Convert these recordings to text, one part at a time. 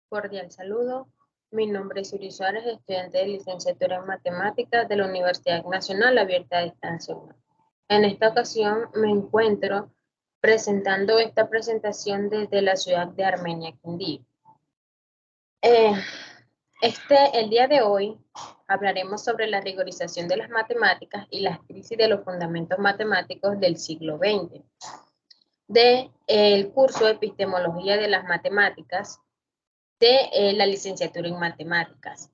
Cordial saludo. Mi nombre es Yuri Suárez, estudiante de licenciatura en matemáticas de la Universidad Nacional Abierta de Distancia 1. En esta ocasión me encuentro presentando esta presentación desde la ciudad de Armenia, Quindío. El día de hoy hablaremos sobre la rigorización de las matemáticas y las crisis de los fundamentos matemáticos del siglo XX, del curso de Epistemología de las Matemáticas de la licenciatura en matemáticas.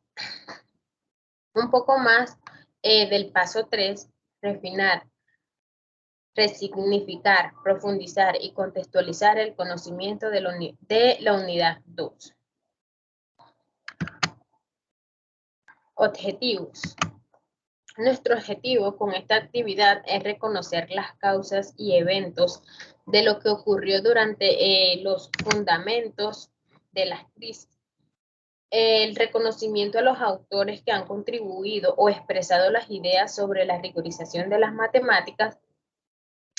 Un poco más del paso 3, refinar, resignificar, profundizar y contextualizar el conocimiento de la unidad 2. Objetivos. Nuestro objetivo con esta actividad es reconocer las causas y eventos de lo que ocurrió durante los fundamentos de las crisis. El reconocimiento a los autores que han contribuido o expresado las ideas sobre la rigorización de las matemáticas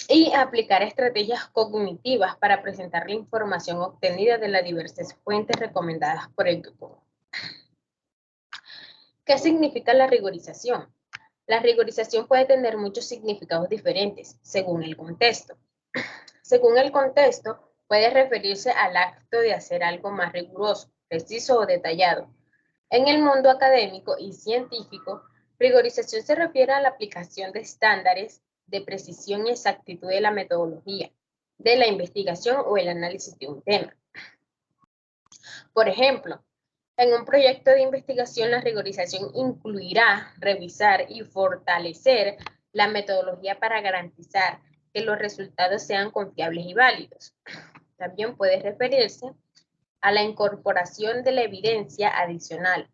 y aplicar estrategias cognitivas para presentar la información obtenida de las diversas fuentes recomendadas por el tutor. ¿Qué significa la rigorización? La rigorización puede tener muchos significados diferentes según el contexto. Según el contexto, puede referirse al acto de hacer algo más riguroso, preciso o detallado. En el mundo académico y científico, rigorización se refiere a la aplicación de estándares de precisión y exactitud de la metodología, de la investigación o el análisis de un tema. Por ejemplo, en un proyecto de investigación, la rigorización incluirá revisar y fortalecer la metodología para garantizar que los resultados sean confiables y válidos. También puede referirse a la incorporación de la evidencia adicional,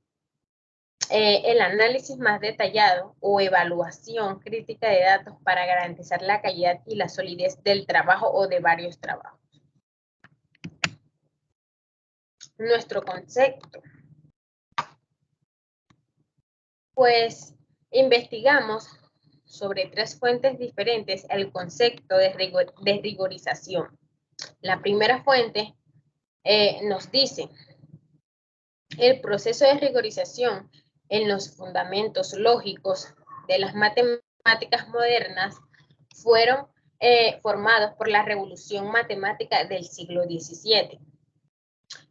el análisis más detallado o evaluación crítica de datos para garantizar la calidad y la solidez del trabajo o de varios trabajos. Nuestro concepto. Pues investigamos sobre 3 fuentes diferentes el concepto de rigorización. La primera fuente nos dice: el proceso de rigorización en los fundamentos lógicos de las matemáticas modernas fueron formados por la revolución matemática del siglo XVII.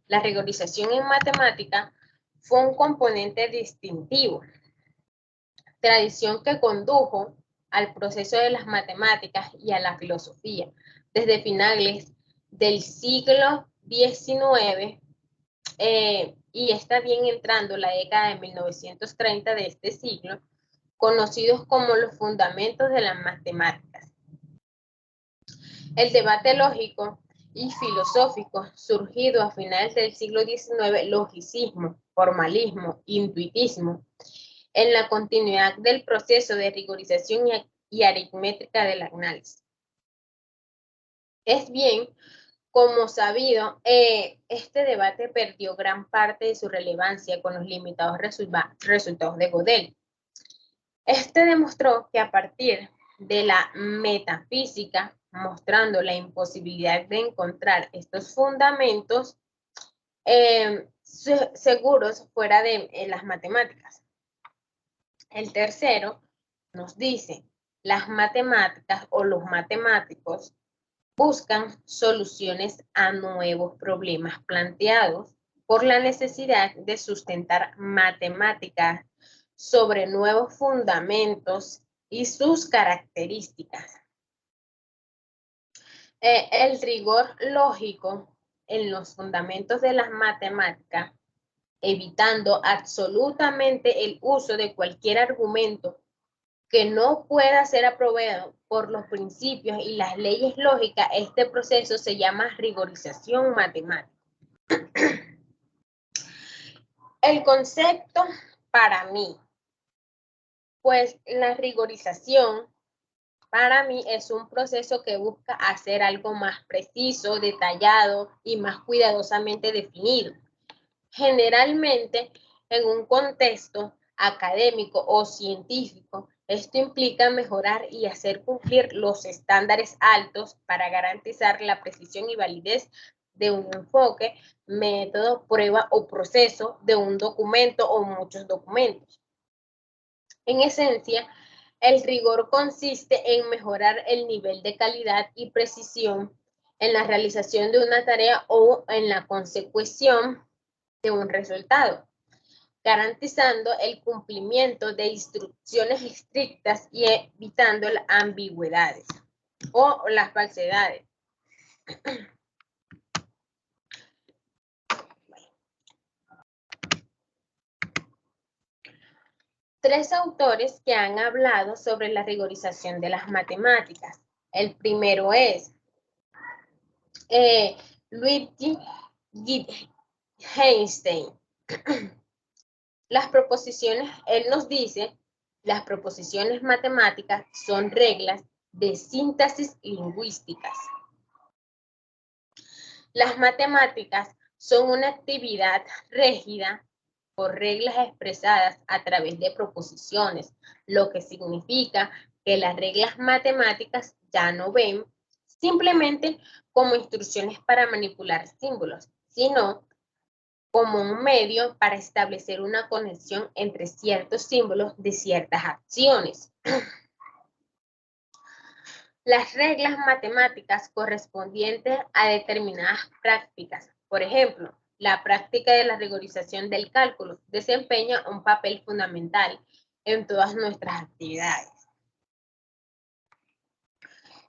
La rigorización en matemática fue un componente distintivo, tradición que condujo al proceso de las matemáticas y a la filosofía desde finales del siglo XIX y está bien entrando la década de 1930 de este siglo, conocidos como los fundamentos de las matemáticas. El debate lógico y filosófico surgido a finales del siglo XIX, logicismo, formalismo, intuitismo, en la continuidad del proceso de rigorización y aritmética del análisis. Es bien, como sabido, este debate perdió gran parte de su relevancia con los limitados resultados de Gödel. Este demostró que a partir de la metafísica, mostrando la imposibilidad de encontrar estos fundamentos seguros fuera de las matemáticas. El tercero nos dice: las matemáticas o los matemáticos buscan soluciones a nuevos problemas planteados por la necesidad de sustentar matemáticas sobre nuevos fundamentos y sus características. El rigor lógico en los fundamentos de las matemáticas, evitando absolutamente el uso de cualquier argumento que no pueda ser aprobado por los principios y las leyes lógicas. Este proceso se llama rigorización matemática. El concepto para mí, pues la rigorización para mí es un proceso que busca hacer algo más preciso, detallado y más cuidadosamente definido. Generalmente en un contexto académico o científico, esto implica mejorar y hacer cumplir los estándares altos para garantizar la precisión y validez de un enfoque, método, prueba o proceso de un documento o muchos documentos. En esencia, el rigor consiste en mejorar el nivel de calidad y precisión en la realización de una tarea o en la consecución de un resultado, garantizando el cumplimiento de instrucciones estrictas y evitando las ambigüedades o las falsedades. Tres autores que han hablado sobre la rigorización de las matemáticas. El primero es Luigi Wittgenstein. Las proposiciones, él nos dice, las proposiciones matemáticas son reglas de síntesis lingüísticas. Las matemáticas son una actividad regida por reglas expresadas a través de proposiciones, lo que significa que las reglas matemáticas ya no ven simplemente como instrucciones para manipular símbolos, sino como un medio para establecer una conexión entre ciertos símbolos de ciertas acciones. Las reglas matemáticas correspondientes a determinadas prácticas, por ejemplo, la práctica de la rigorización del cálculo desempeña un papel fundamental en todas nuestras actividades.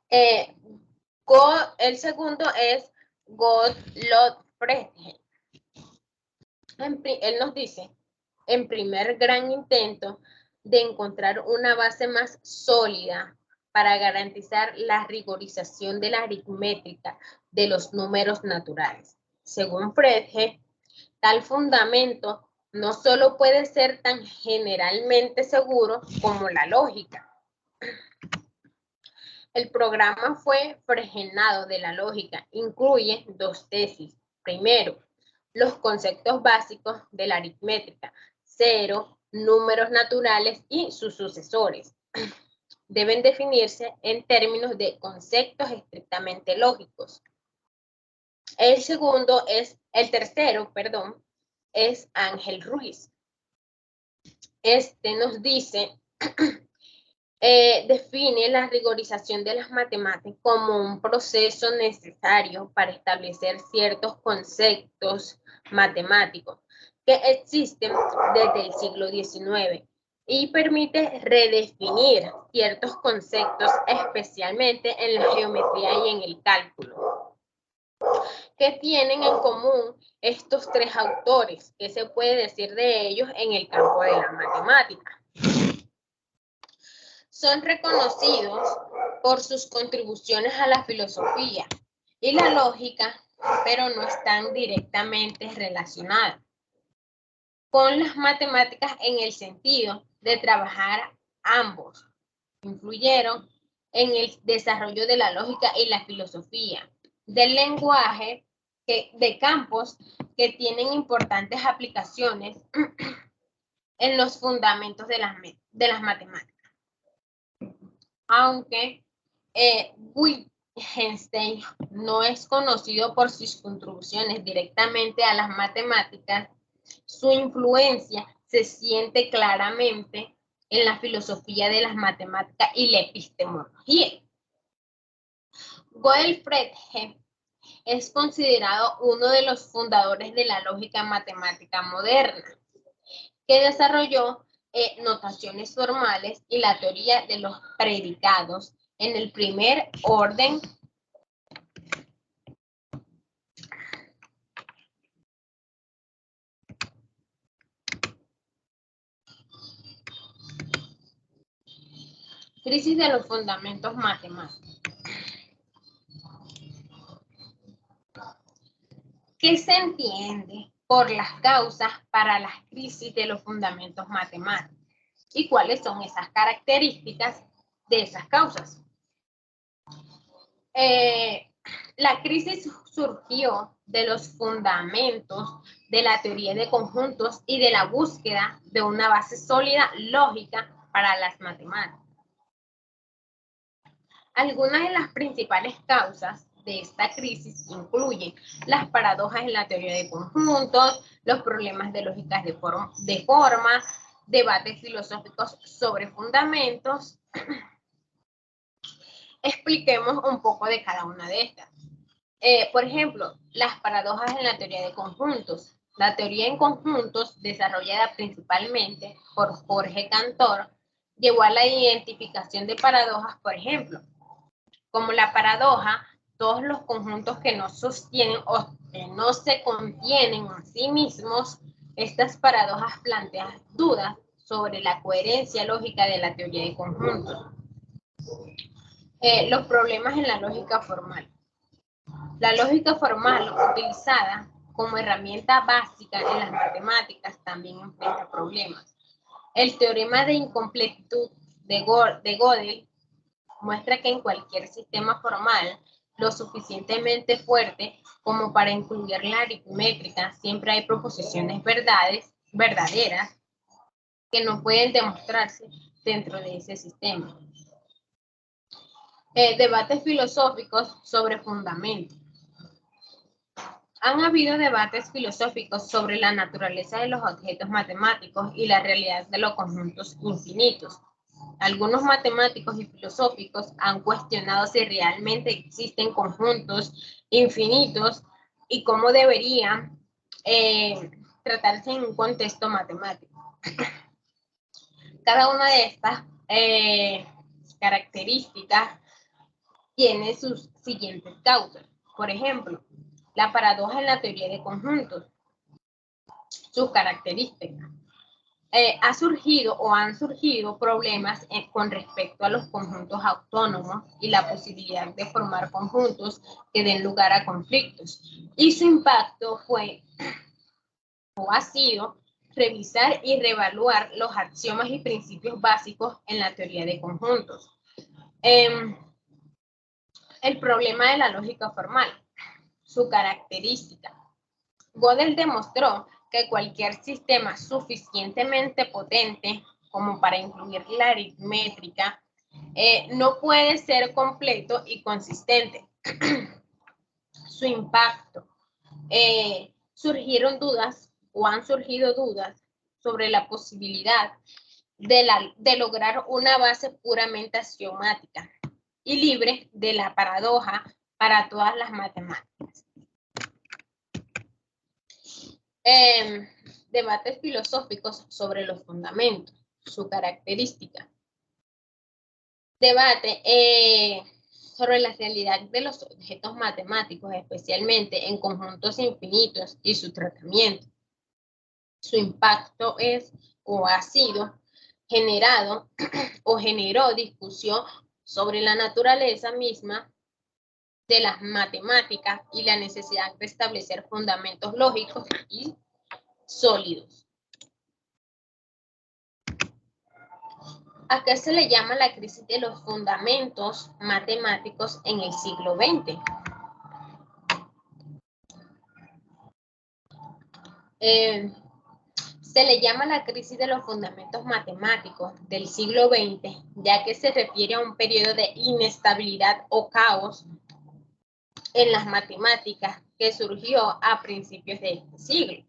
El segundo es Gottlob Frege. Él nos dice, en primer gran intento de encontrar una base más sólida para garantizar la rigorización de la aritmética de los números naturales. Según Frege, tal fundamento no solo puede ser tan generalmente seguro como la lógica. El programa fue fregenado de la lógica. Incluye dos tesis. Primero, los conceptos básicos de la aritmética, cero, números naturales y sus sucesores. Deben definirse en términos de conceptos estrictamente lógicos. El tercero, es Ángel Ruiz. Este nos dice, define la rigorización de las matemáticas como un proceso necesario para establecer ciertos conceptos matemáticos que existen desde el siglo XIX y permite redefinir ciertos conceptos, especialmente en la geometría y en el cálculo. ¿Qué tienen en común estos tres autores? ¿Qué se puede decir de ellos en el campo de la matemática? Son reconocidos por sus contribuciones a la filosofía y la lógica, pero no están directamente relacionadas con las matemáticas en el sentido de trabajar ambos. Influyeron en el desarrollo de la lógica y la filosofía, del lenguaje, de campos que tienen importantes aplicaciones en los fundamentos de las matemáticas. Aunque Wittgenstein no es conocido por sus contribuciones directamente a las matemáticas, su influencia se siente claramente en la filosofía de las matemáticas y la epistemología. Gottlob Frege es considerado uno de los fundadores de la lógica matemática moderna, que desarrolló notaciones formales y la teoría de los predicados en el primer orden crisis de los fundamentos matemáticos. ¿Qué se entiende por las causas para las crisis de los fundamentos matemáticos? ¿Y cuáles son esas características de esas causas? La crisis surgió de los fundamentos de la teoría de conjuntos y de la búsqueda de una base sólida lógica para las matemáticas. Algunas de las principales causas de esta crisis incluyen las paradojas en la teoría de conjuntos, los problemas de lógicas de forma, debates filosóficos sobre fundamentos. Expliquemos un poco de cada una de estas. Por ejemplo, las paradojas en la teoría de conjuntos. La teoría en conjuntos, desarrollada principalmente por Jorge Cantor, llevó a la identificación de paradojas, por ejemplo, como la paradoja, todos los conjuntos que no sostienen o que no se contienen a sí mismos. Estas paradojas plantean dudas sobre la coherencia lógica de la teoría de conjuntos. Los problemas en la lógica formal. La lógica formal, utilizada como herramienta básica en las matemáticas, también enfrenta problemas. El teorema de incompletitud de Gödel muestra que en cualquier sistema formal lo suficientemente fuerte como para incluir la aritmética, siempre hay proposiciones verdaderas que no pueden demostrarse dentro de ese sistema. Debates filosóficos sobre fundamentos. Han habido debates filosóficos sobre la naturaleza de los objetos matemáticos y la realidad de los conjuntos infinitos. Algunos matemáticos y filosóficos han cuestionado si realmente existen conjuntos infinitos y cómo deberían tratarse en un contexto matemático. Cada una de estas características tiene sus siguientes causas. Por ejemplo, la paradoja en la teoría de conjuntos, sus características. Han surgido problemas con respecto a los conjuntos autónomos y la posibilidad de formar conjuntos que den lugar a conflictos. Y su impacto ha sido revisar y reevaluar los axiomas y principios básicos en la teoría de conjuntos. El problema de la lógica formal, su característica. Gödel demostró que cualquier sistema suficientemente potente como para incluir la aritmética no puede ser completo y consistente. Su impacto. Surgieron dudas o han surgido dudas sobre la posibilidad de lograr una base puramente axiomática y libre de la paradoja para todas las matemáticas. Debates filosóficos sobre los fundamentos, su característica. Debate sobre la realidad de los objetos matemáticos, especialmente en conjuntos infinitos y su tratamiento. Su impacto es o ha sido generado o generó discusión sobre la naturaleza misma de las matemáticas y la necesidad de establecer fundamentos lógicos y sólidos. ¿A qué se le llama la crisis de los fundamentos matemáticos en el siglo XX? Se le llama la crisis de los fundamentos matemáticos del siglo XX, ya que se refiere a un periodo de inestabilidad o caos en las matemáticas que surgió a principios de este siglo.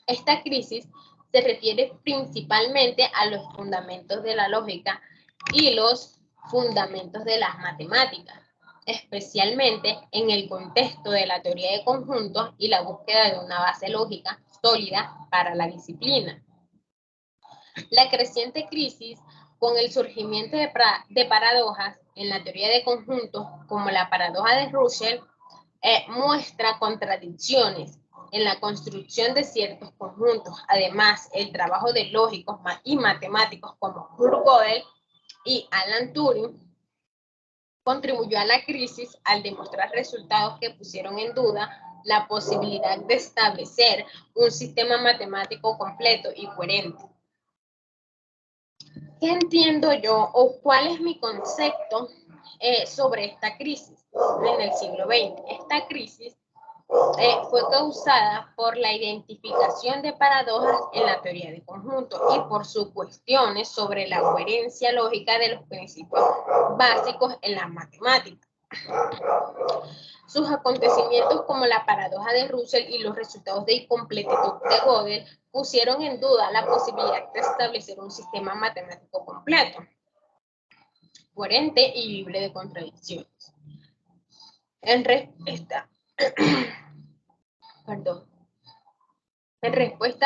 Esta crisis se refiere principalmente a los fundamentos de la lógica y los fundamentos de las matemáticas, especialmente en el contexto de la teoría de conjuntos y la búsqueda de una base lógica sólida para la disciplina. La creciente crisis con el surgimiento de paradojas en la teoría de conjuntos, como la paradoja de Russell, muestra contradicciones en la construcción de ciertos conjuntos. Además, el trabajo de lógicos y matemáticos como Kurt Gödel y Alan Turing contribuyó a la crisis al demostrar resultados que pusieron en duda la posibilidad de establecer un sistema matemático completo y coherente. ¿Qué entiendo yo o cuál es mi concepto sobre esta crisis en el siglo XX? Esta crisis fue causada por la identificación de paradojas en la teoría de conjuntos y por sus cuestiones sobre la coherencia lógica de los principios básicos en las matemáticas. Sus acontecimientos como la paradoja de Russell y los resultados de incompletitud de Gödel pusieron en duda la posibilidad de establecer un sistema matemático completo, coherente y libre de contradicciones. En respuesta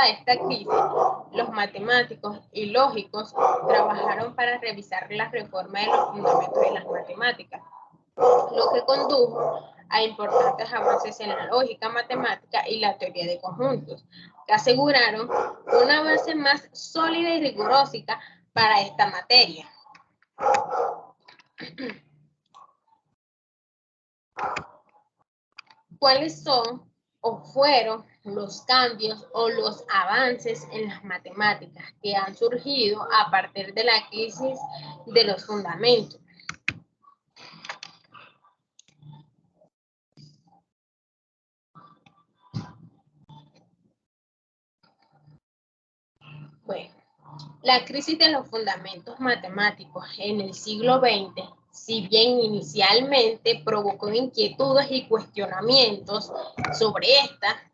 a esta crisis, los matemáticos y lógicos trabajaron para revisar la reforma de los fundamentos de las matemáticas, lo que condujo a importantes avances en la lógica matemática y la teoría de conjuntos, que aseguraron una base más sólida y rigurosa para esta materia. ¿Cuáles son o fueron los cambios o los avances en las matemáticas que han surgido a partir de la crisis de los fundamentos? Bueno, la crisis de los fundamentos matemáticos en el siglo XX, si bien inicialmente provocó inquietudes y cuestionamientos sobre esta,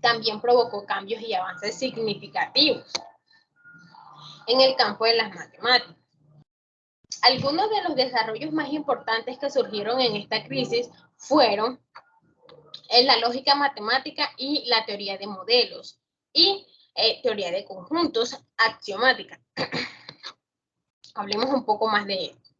también provocó cambios y avances significativos en el campo de las matemáticas. Algunos de los desarrollos más importantes que surgieron en esta crisis fueron en la lógica matemática y la teoría de modelos y teoría de conjuntos axiomática. Hablemos un poco más de esto.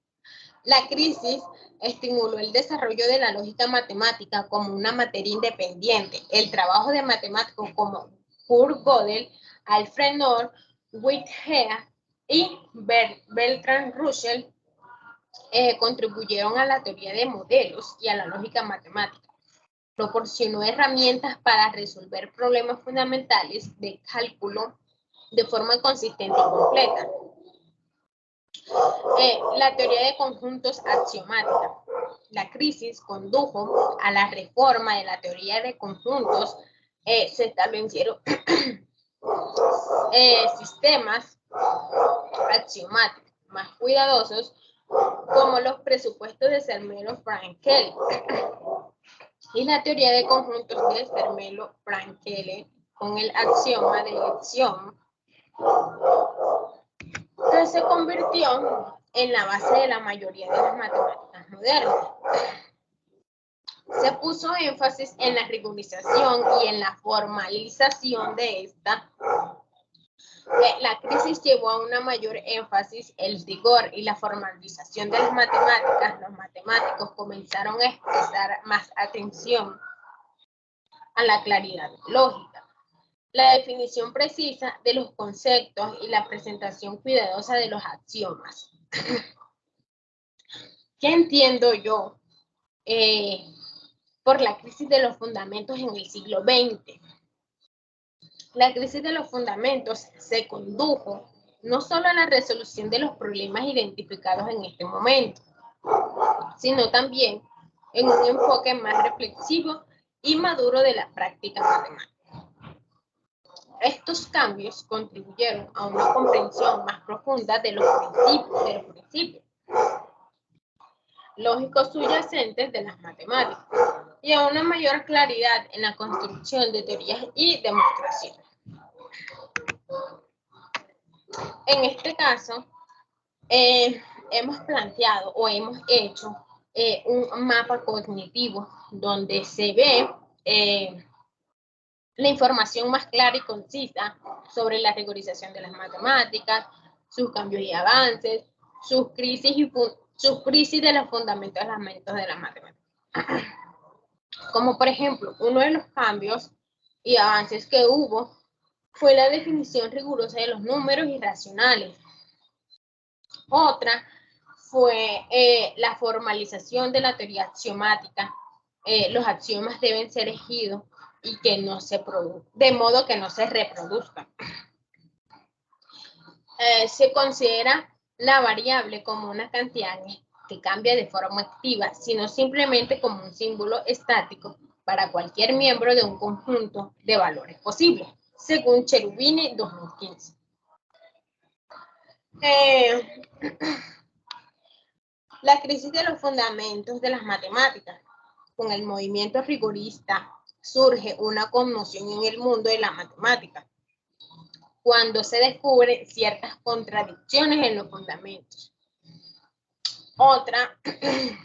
La crisis estimuló el desarrollo de la lógica matemática como una materia independiente. El trabajo de matemáticos como Kurt Gödel, Alfred North, Whitehead y Bertrand Russell contribuyeron a la teoría de modelos y a la lógica matemática. Proporcionó herramientas para resolver problemas fundamentales de cálculo de forma consistente y completa. La teoría de conjuntos axiomática. La crisis condujo a la reforma de la teoría de conjuntos. Se establecieron sistemas axiomáticos más cuidadosos, como los presupuestos de Zermelo-Fraenkel y la teoría de conjuntos de Zermelo-Fraenkel con el axioma de elección, que se convirtió en la base de la mayoría de las matemáticas modernas. Se puso énfasis en la rigorización y en la formalización de esta. La crisis llevó a una mayor énfasis el rigor y la formalización de las matemáticas. Los matemáticos comenzaron a expresar más atención a la claridad lógica, la definición precisa de los conceptos y la presentación cuidadosa de los axiomas. ¿Qué entiendo yo por la crisis de los fundamentos en el siglo XX? La crisis de los fundamentos se condujo no solo a la resolución de los problemas identificados en este momento, sino también en un enfoque más reflexivo y maduro de la práctica matemática. Estos cambios contribuyeron a una comprensión más profunda de los principios lógicos subyacentes de las matemáticas y a una mayor claridad en la construcción de teorías y demostraciones. En este caso, hemos planteado o hemos hecho un mapa cognitivo donde se ve la información más clara y concisa sobre la rigorización de las matemáticas, sus cambios y avances, sus crisis de los fundamentos de las matemáticas. Como por ejemplo, uno de los cambios y avances que hubo fue la definición rigurosa de los números irracionales. Otra fue la formalización de la teoría axiomática. Los axiomas deben ser elegidos y que no se produzcan, de modo que no se reproduzcan. Se considera la variable como una cantidad que cambia de forma activa, sino simplemente como un símbolo estático para cualquier miembro de un conjunto de valores posibles, según Cherubini 2015. La crisis de los fundamentos de las matemáticas. Con el movimiento rigorista surge una conmoción en el mundo de la matemática, cuando se descubren ciertas contradicciones en los fundamentos. Otra, en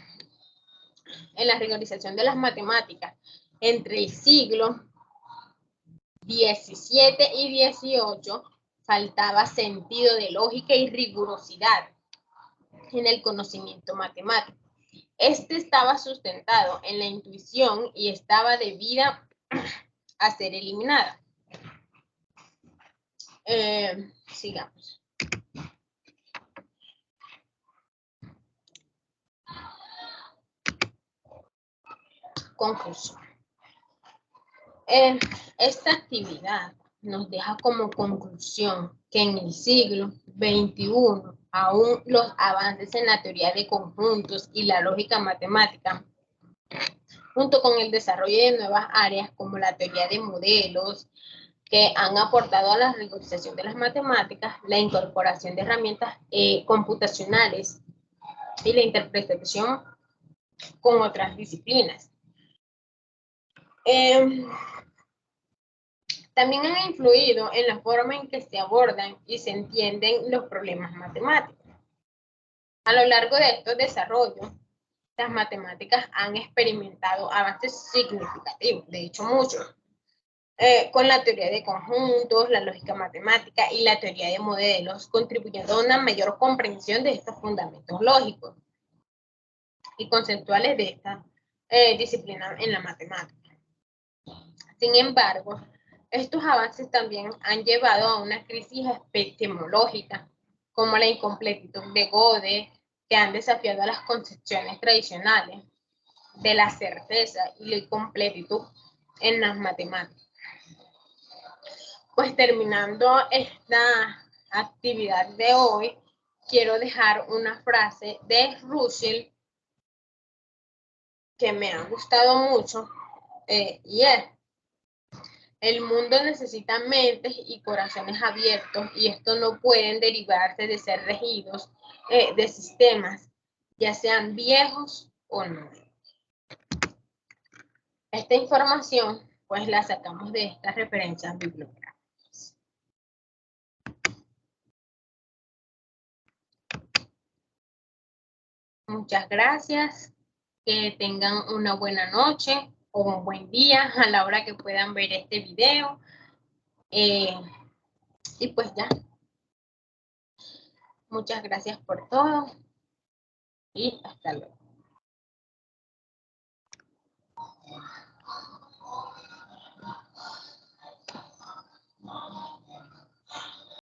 la rigorización de las matemáticas, entre el siglo XVII y XVIII, faltaba sentido de lógica y rigurosidad en el conocimiento matemático. Este estaba sustentado en la intuición y estaba debida a ser eliminada. Sigamos. Conclusión. Esta actividad nos deja como conclusión que en el siglo XXI aún los avances en la teoría de conjuntos y la lógica matemática, junto con el desarrollo de nuevas áreas como la teoría de modelos, que han aportado a la rigorización de las matemáticas, la incorporación de herramientas computacionales y la interpretación con otras disciplinas. También han influido en la forma en que se abordan y se entienden los problemas matemáticos. A lo largo de estos desarrollos, las matemáticas han experimentado avances significativos, de hecho muchos, con la teoría de conjuntos, la lógica matemática y la teoría de modelos, contribuyendo a una mayor comprensión de estos fundamentos lógicos y conceptuales de esta disciplina en la matemática. Sin embargo, estos avances también han llevado a una crisis epistemológica, como la incompletitud de Gödel, que han desafiado a las concepciones tradicionales de la certeza y la incompletitud en las matemáticas. Pues terminando esta actividad de hoy, quiero dejar una frase de Russell que me ha gustado mucho, y es: el mundo necesita mentes y corazones abiertos, y estos no pueden derivarse de ser regidos de sistemas, ya sean viejos o nuevos. Esta información, pues la sacamos de estas referencias bibliográficas. Muchas gracias. Que tengan una buena noche o un buen día a la hora que puedan ver este video. Y pues ya. Muchas gracias por todo y hasta luego.